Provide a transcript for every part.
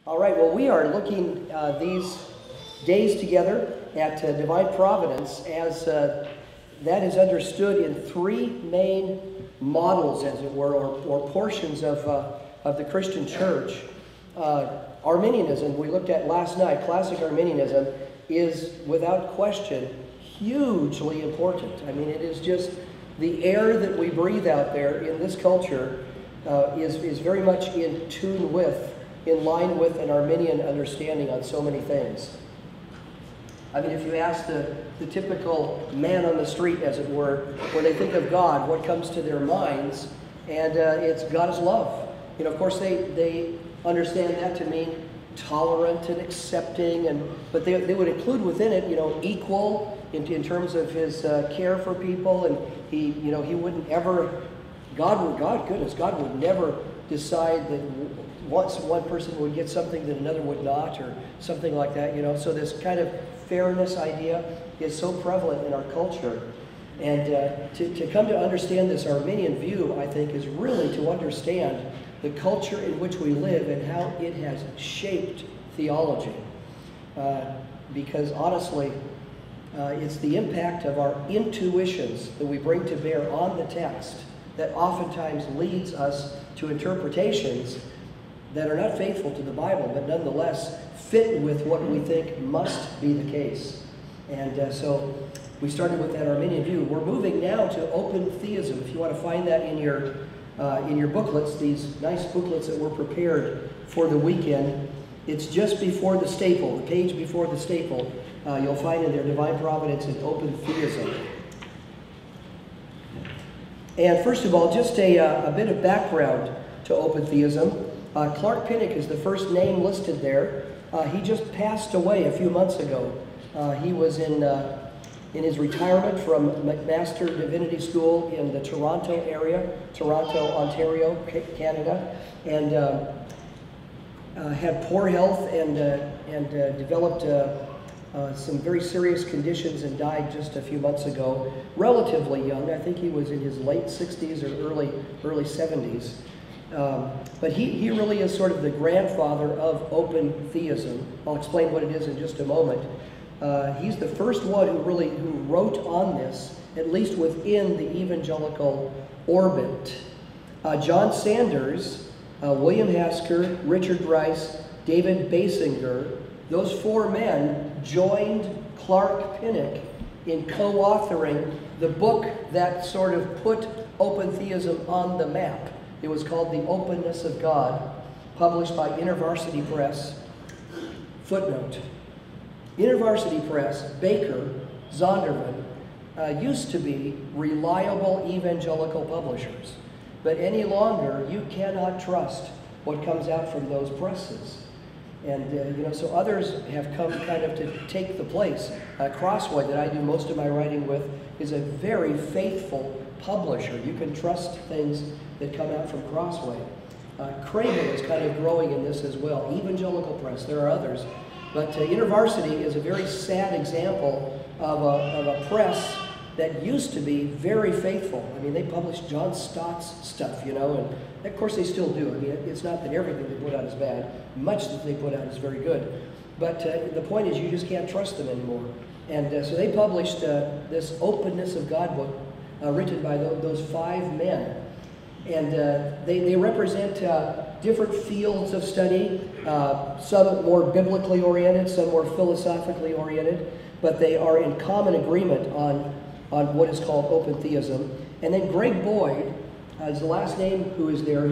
All right, well, we are looking these days together at divine providence as that is understood in three main models, as it were, or portions of the Christian church. Arminianism, we looked at last night, classic Arminianism, is without question hugely important. I mean, it is just the air that we breathe out there in this culture is very much in tune with, in line with an Arminian understanding on so many things. I mean, if you ask the typical man on the street, as it were, when they think of God, what comes to their minds, and it's God is love. You know, of course, they understand that to mean tolerant and accepting, but they would include within it, you know, equal in terms of his care for people, and he wouldn't ever, God would never decide that once one person would get something that another would not, or something like that, you know. So this kind of fairness idea is so prevalent in our culture. And to come to understand this Arminian view, I think, is really to understand the culture in which we live and how it has shaped theology. Because honestly, it's the impact of our intuitions that we bring to bear on the text that oftentimes leads us to interpretations that are not faithful to the Bible, but nonetheless fit with what we think must be the case. And so we started with that Arminian view. We're moving now to open theism. If you want to find that in your booklets, these nice booklets that were prepared for the weekend, it's just before the staple, the page before the staple. You'll find in there Divine Providence and Open Theism. And first of all, just a bit of background to open theism. Clark Pinnock is the first name listed there. He just passed away a few months ago. He was in his retirement from McMaster Divinity School in the Toronto area, Toronto, Ontario, Canada, and had poor health and developed some very serious conditions and died just a few months ago. Relatively young. I think he was in his late 60s or early 70s. But he really is sort of the grandfather of open theism. I'll explain what it is in just a moment. He's the first one who wrote on this, at least within the evangelical orbit. John Sanders, William Hasker, Richard Rice, David Basinger, those four men joined Clark Pinnock in co-authoring the book that sort of put open theism on the map. It was called The Openness of God, published by InterVarsity Press. Footnote: InterVarsity Press, Baker, Zondervan, used to be reliable evangelical publishers, but any longer you cannot trust what comes out from those presses. And so others have come kind of to take the place. Crossway, that I do most of my writing with, is a very faithful publisher. You can trust things that come out from Crossway. Craven is kind of growing in this as well. Evangelical Press, there are others. But InterVarsity is a very sad example of a press that used to be very faithful. I mean, they published John Stott's stuff, you know, and of course they still do. I mean, it's not that everything they put out is bad. Much that they put out is very good. But the point is, you just can't trust them anymore. And so they published this Openness of God book written by those five men. And they represent different fields of study, some more biblically oriented, some more philosophically oriented, but they are in common agreement on what is called open theism. And then Greg Boyd is the last name who is there,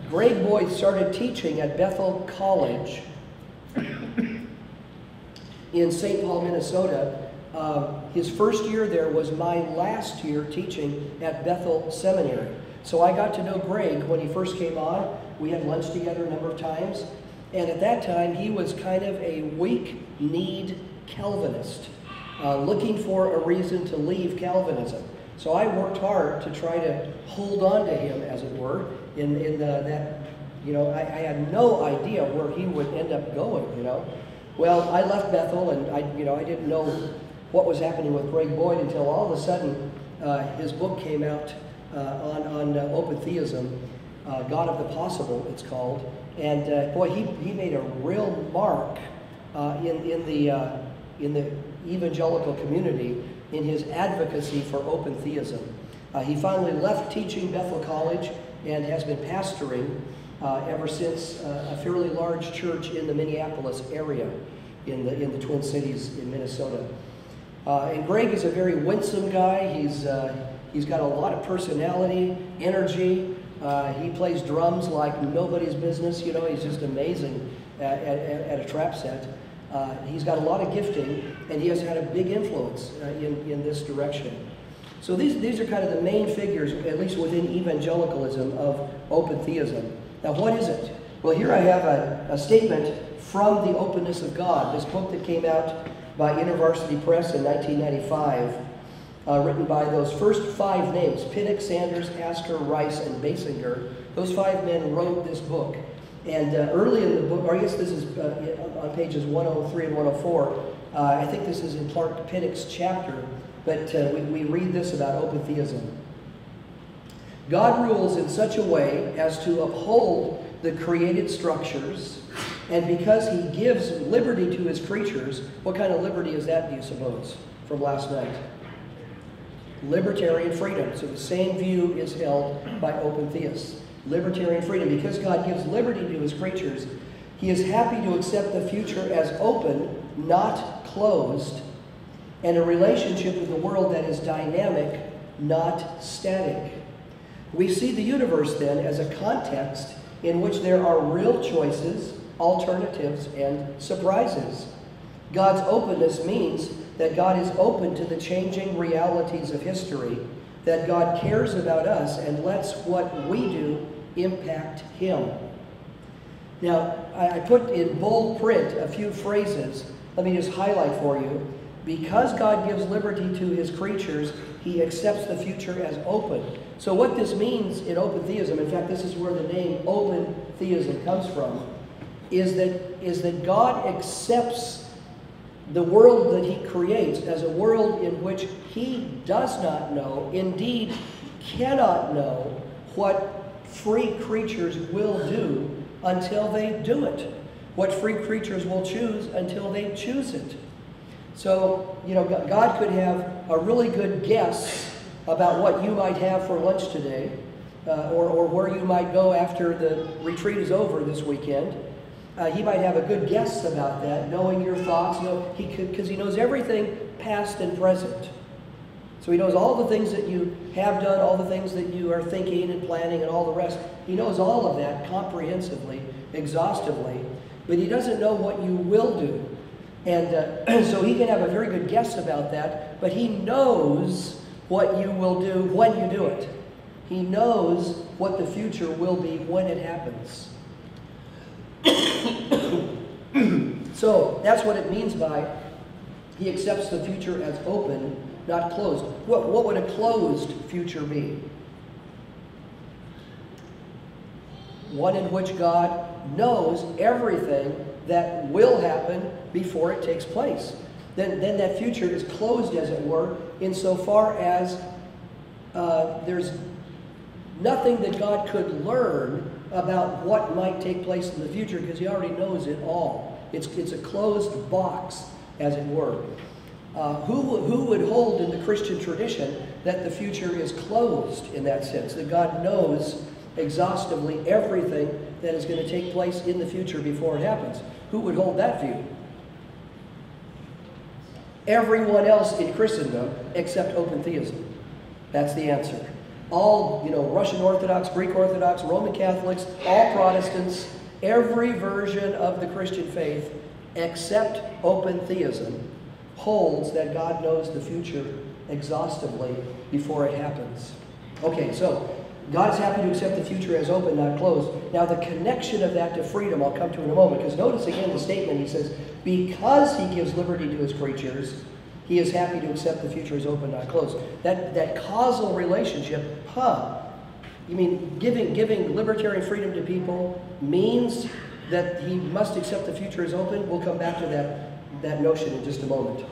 Greg Boyd started teaching at Bethel College in St. Paul, Minnesota. His first year there was my last year teaching at Bethel Seminary. So I got to know Greg when he first came on. We had lunch together a number of times. And at that time, he was kind of a weak-kneed Calvinist, looking for a reason to leave Calvinism. So I worked hard to try to hold on to him, as it were, in that, you know, I had no idea where he would end up going, you know. Well, I left Bethel, and I didn't know what was happening with Greg Boyd until all of a sudden his book came out on open theism, God of the Possible, it's called. And boy, he made a real mark in the evangelical community in his advocacy for open theism. He finally left teaching Bethel College and has been pastoring ever since a fairly large church in the Minneapolis area in the Twin Cities in Minnesota. And Greg is a very winsome guy. He's got a lot of personality, energy. He plays drums like nobody's business. You know, he's just amazing at a trap set. He's got a lot of gifting, and he has had a big influence in this direction. So these are kind of the main figures, at least within evangelicalism, of open theism. Now, what is it? Well, here I have a statement from The Openness of God, this book that came out by InterVarsity Press in 1995, written by those first 5 names, Pinnock, Sanders, Astor, Rice, and Basinger. Those 5 men wrote this book. And early in the book, or I guess this is on pages 103 and 104, I think this is in Clark Pinnock's chapter, but we read this about open theism. God rules in such a way as to uphold the created structures, and because he gives liberty to his creatures. What kind of liberty is that, do you suppose, from last night? Libertarian freedom. So the same view is held by open theists. Libertarian freedom. Because God gives liberty to his creatures, he is happy to accept the future as open, not closed, and a relationship with the world that is dynamic, not static. We see the universe then as a context in which there are real choices, alternatives, and surprises. God's openness means that God is open to the changing realities of history, that God cares about us and lets what we do impact him. Now, I put in bold print a few phrases. Let me just highlight for you. Because God gives liberty to his creatures, he accepts the future as open. So what this means in open theism, in fact, this is where the name open theism comes from, is that God accepts the world that he creates as a world in which he does not know, indeed cannot know, what free creatures will do until they do it. What free creatures will choose until they choose it. So, you know, God could have a really good guess about what you might have for lunch today, or where you might go after the retreat is over this weekend. He might have a good guess about that, knowing your thoughts, because he knows everything past and present. So he knows all the things that you have done, all the things that you are thinking and planning and all the rest. He knows all of that comprehensively, exhaustively, but he doesn't know what you will do. And so he can have a very good guess about that, but he knows what you will do when you do it. He knows what the future will be when it happens. So that's what it means by he accepts the future as open, not closed. What would a closed future be? One in which God knows everything that will happen before it takes place. Then that future is closed, as it were, insofar as there's nothing that God could learn about what might take place in the future, because he already knows it all. It's a closed box, as it were. Who would hold in the Christian tradition that the future is closed in that sense, that God knows exhaustively everything that is going to take place in the future before it happens? Who would hold that view? Everyone else in Christendom except open theism. That's the answer. All, Russian Orthodox, Greek Orthodox, Roman Catholics, all Protestants, every version of the Christian faith except open theism holds that God knows the future exhaustively before it happens. Okay, so God's happy to accept the future as open, not closed. Now the connection of that to freedom I'll come to in a moment, because notice again the statement. He says, because he gives liberty to his creatures, he is happy to accept the future as open, not closed. That causal relationship, you mean giving libertarian freedom to people means that he must accept the future as open? We'll come back to that notion in just a moment.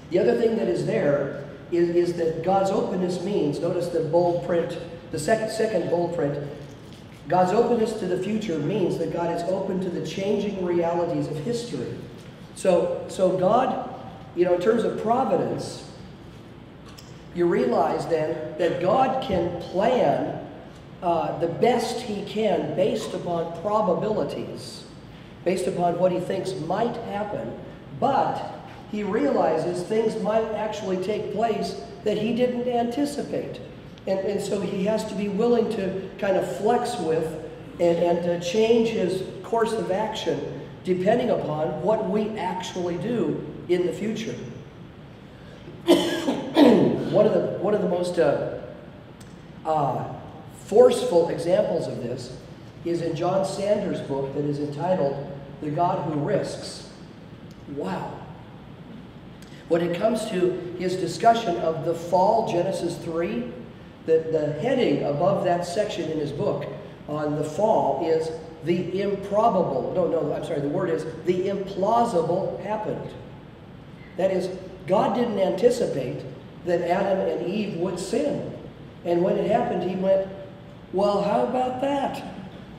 The other thing that is there is that God's openness means, notice the bold print, the second bold print, God's openness to the future means that God is open to the changing realities of history. So God, in terms of providence, you realize then that God can plan the best he can based upon probabilities, based upon what he thinks might happen, but he realizes things might actually take place that he didn't anticipate. And so he has to be willing to kind of flex with and to change his course of action depending upon what we actually do in the future. One of the most forceful examples of this is in John Sanders' book that is entitled The God Who Risks. Wow. When it comes to his discussion of the fall, Genesis 3, the heading above that section in his book on the fall is the improbable. The word is the implausible happened. That is, God didn't anticipate that Adam and Eve would sin. And when it happened, he went, well, how about that?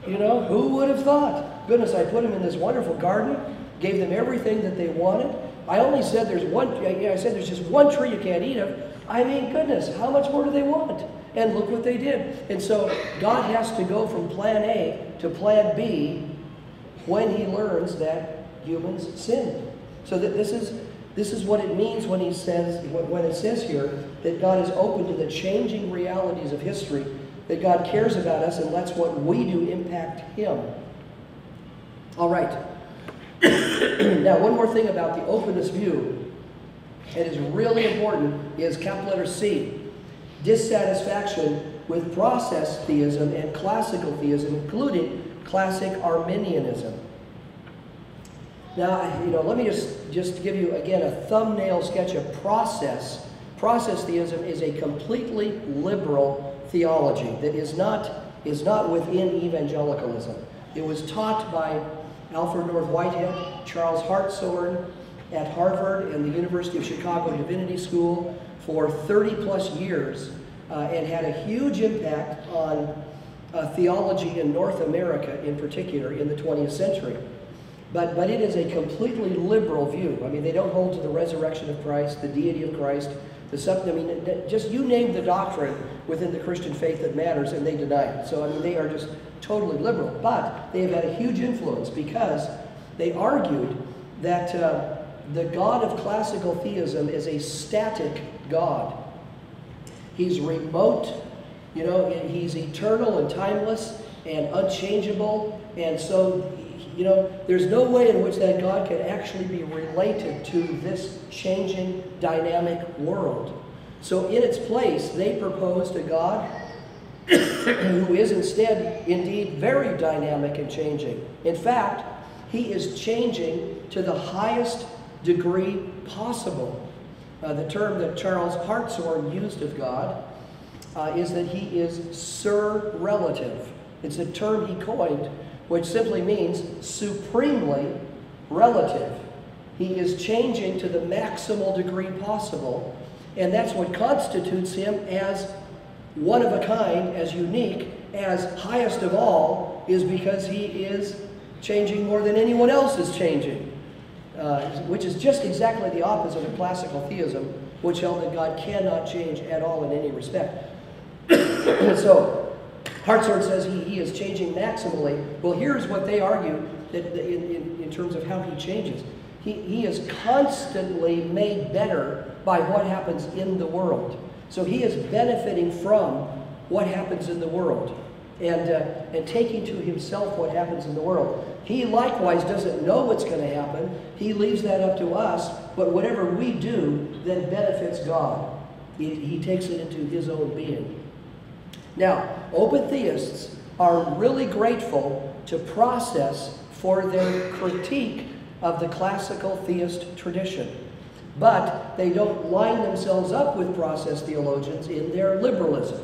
Who would have thought? Goodness, I put them in this wonderful garden, gave them everything that they wanted. I only said there's just one tree you can't eat of. I mean, goodness, how much more do they want? And look what they did. And so God has to go from plan A to plan B when he learns that humans sinned. So that this is what it means when it says here that God is open to the changing realities of history, that God cares about us and lets what we do impact him. All right. Now, one more thing about the openness view that is really important is capital letter C, dissatisfaction with process theism and classical theism, including classic Arminianism. Now, let me just give you, again, a thumbnail sketch of process. Process theism is a completely liberal theology that is not within evangelicalism. It was taught by Alfred North Whitehead, Charles Hartshorne at Harvard and the University of Chicago Divinity School for 30-plus years and had a huge impact on theology in North America in particular in the 20th century. But it is a completely liberal view. I mean, they don't hold to the resurrection of Christ, the deity of Christ, just you name the doctrine within the Christian faith that matters, and they deny it. So, they are just totally liberal. But they have had a huge influence because they argued that the God of classical theism is a static God. He's remote, he's eternal and timeless and unchangeable, and so there's no way in which that God can actually be related to this changing, dynamic world. So in its place, they proposed a God who is indeed very dynamic and changing. In fact, he is changing to the highest degree possible. The term that Charles Hartshorne used of God is that he is surrelative. It's a term he coined, which simply means supremely relative. He is changing to the maximal degree possible, and that's what constitutes him as one of a kind, as unique, as highest of all, is because he is changing more than anyone else is changing, which is just exactly the opposite of classical theism, which held that God cannot change at all in any respect. So, Hartshorne says he is changing maximally. Well, here's what they argue that in terms of how he changes. He is constantly made better by what happens in the world. So he is benefiting from what happens in the world and taking to himself what happens in the world. He likewise doesn't know what's going to happen. He leaves that up to us, but whatever we do then benefits God. He takes it into his own being. Now, open theists are really grateful to process for their critique of the classical theist tradition. But they don't line themselves up with process theologians in their liberalism.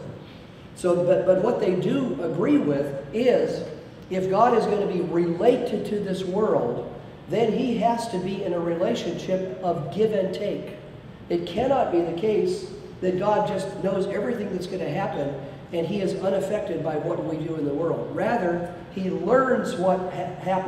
So, but what they do agree with is, if God is going to be related to this world, then he has to be in a relationship of give and take. It cannot be the case that God just knows everything that's going to happen and he is unaffected by what we do in the world. Rather, he learns what happens